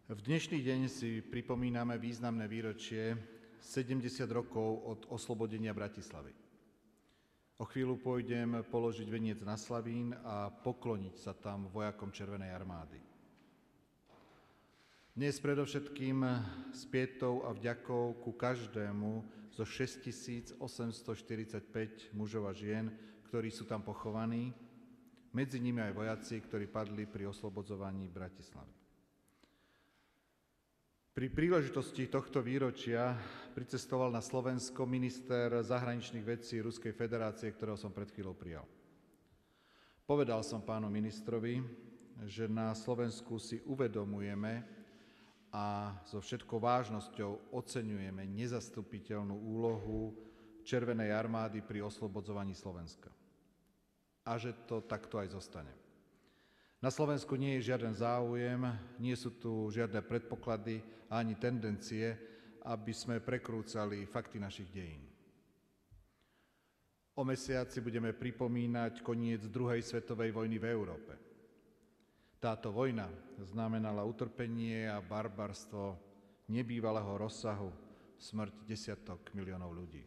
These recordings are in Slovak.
V dnešný deň si pripomíname významné výročie 70 rokov od oslobodenia Bratislavy. O chvíľu pôjdem položiť veniec na Slavín a pokloniť sa tam vojakom Červenej armády. Dnes predovšetkým s pietou a vďakou ku každému zo 6845 mužov a žien, ktorí sú tam pochovaní, medzi nimi aj vojaci, ktorí padli pri oslobodzovaní Bratislavy. Pri príležitosti tohto výročia pricestoval na Slovensko minister zahraničných vecí Ruskej federácie, ktorého som pred chvíľou prijal. Povedal som pánu ministrovi, že na Slovensku si uvedomujeme a so všetkou vážnosťou oceňujeme nezastupiteľnú úlohu Červenej armády pri oslobodzovaní Slovenska. A že to takto aj zostane. Na Slovensku nie je žiaden záujem, nie sú tu žiadne predpoklady ani tendencie, aby sme prekrúcali fakty našich dejín. O mesiac si budeme pripomínať koniec druhej svetovej vojny v Európe. Táto vojna znamenala utrpenie a barbarstvo nebývalého rozsahu, smrť desiatok miliónov ľudí.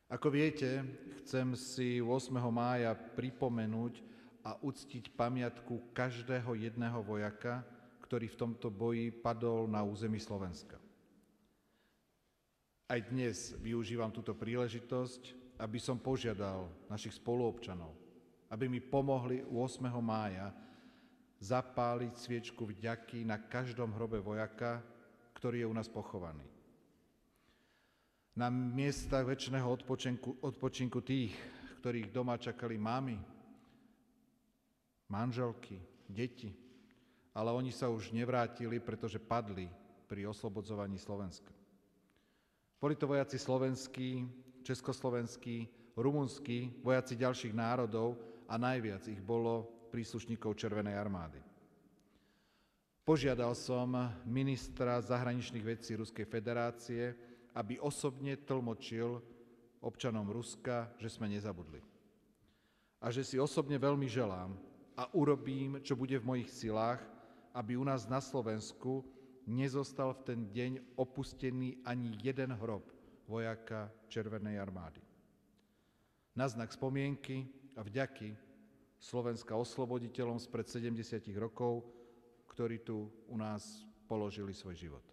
Ako viete, chcem si 8. mája pripomenúť a uctiť pamiatku každého jedného vojaka, ktorý v tomto boji padol na území Slovenska. Aj dnes využívam túto príležitosť, aby som požiadal našich spoluobčanov, aby mi pomohli 8. mája zapáliť sviečku vďaky na každom hrobe vojaka, ktorý je u nás pochovaný. Na miestach večného odpočinku tých, ktorých doma čakali mamy, manželky, deti, ale oni sa už nevrátili, pretože padli pri oslobodzovaní Slovenska. Boli to vojaci slovenskí, československí, rumunskí, vojaci ďalších národov a najviac ich bolo príslušníkov Červenej armády. Požiadal som ministra zahraničných vecí Ruskej federácie, aby osobne tlmočil občanom Ruska, že sme nezabudli. A že si osobne veľmi želám, a urobím, čo bude v mojich silách, aby u nás na Slovensku nezostal v ten deň opustený ani jeden hrob vojaka Červenej armády. Na znak spomienky a vďaky Slovenska osloboditeľom spred 70 rokov, ktorí tu u nás položili svoj život.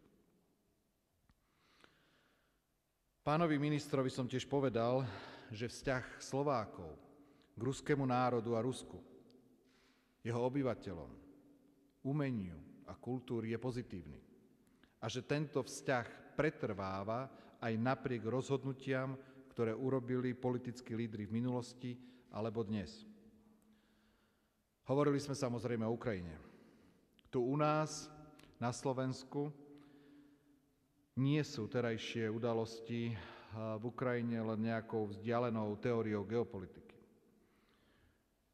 Pánovi ministrovi som tiež povedal, že vzťah Slovákov k ruskému národu a Rusku, jeho obyvateľom, umeniu a kultúry je pozitívny a že tento vzťah pretrváva aj napriek rozhodnutiam, ktoré urobili politickí lídri v minulosti alebo dnes. Hovorili sme samozrejme o Ukrajine. Tu u nás, na Slovensku, nie sú terajšie udalosti v Ukrajine len nejakou vzdialenou teóriou geopolitiky.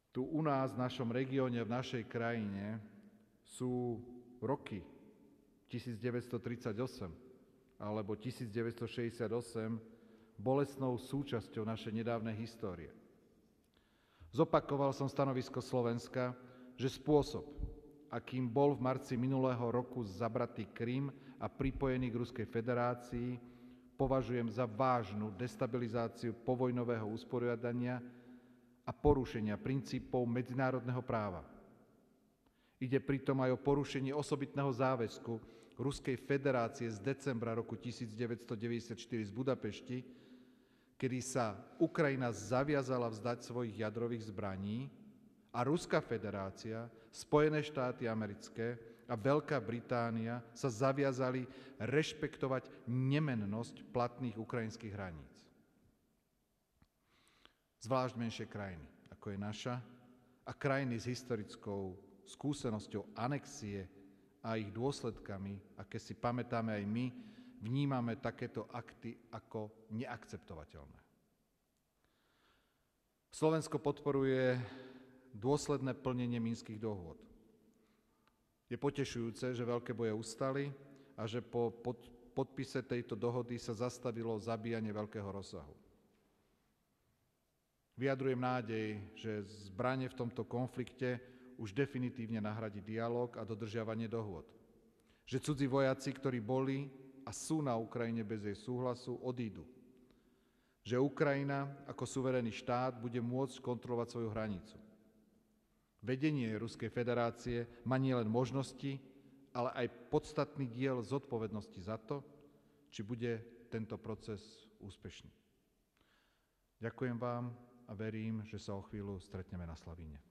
Tu u nás, v našom regióne, v našej krajine sú roky 1938 alebo 1968 bolestnou súčasťou našej nedávnej histórie. Zopakoval som stanovisko Slovenska, že spôsob, akým bol v marci minulého roku zabratý Krym a pripojený k Ruskej federácii, považujem za vážnu destabilizáciu povojnového usporiadania a porušenia princípov medzinárodného práva. Ide pritom aj o porušenie osobitného záväzku Ruskej federácie z decembra roku 1994 z Budapešti, kedy sa Ukrajina zaviazala vzdať svojich jadrových zbraní a Ruská federácia, Spojené štáty americké a Veľká Británia sa zaviazali rešpektovať nemennosť platných ukrajinských hraníc. Zvlášť menšie krajiny, ako je naša, a krajiny s historickou skúsenosťou anexie a ich dôsledkami, aké si pamätáme aj my, vnímame takéto akty ako neakceptovateľné. Slovensko podporuje dôsledné plnenie Minských dohôd. Je potešujúce, že veľké boje ustali a že po podpise tejto dohody sa zastavilo zabíjanie veľkého rozsahu. Vyjadrujem nádej, že zbrane v tomto konflikte už definitívne nahradiť dialog a dodržiavanie dohôd. Že cudzí vojaci, ktorí boli a sú na Ukrajine bez jej súhlasu, odídu. Že Ukrajina ako suverénny štát bude môcť kontrolovať svoju hranicu. Vedenie Ruskej federácie má nielen možnosti, ale aj podstatný diel zodpovednosti za to, či bude tento proces úspešný. Ďakujem vám a verím, že sa o chvíľu stretneme na Slavíne.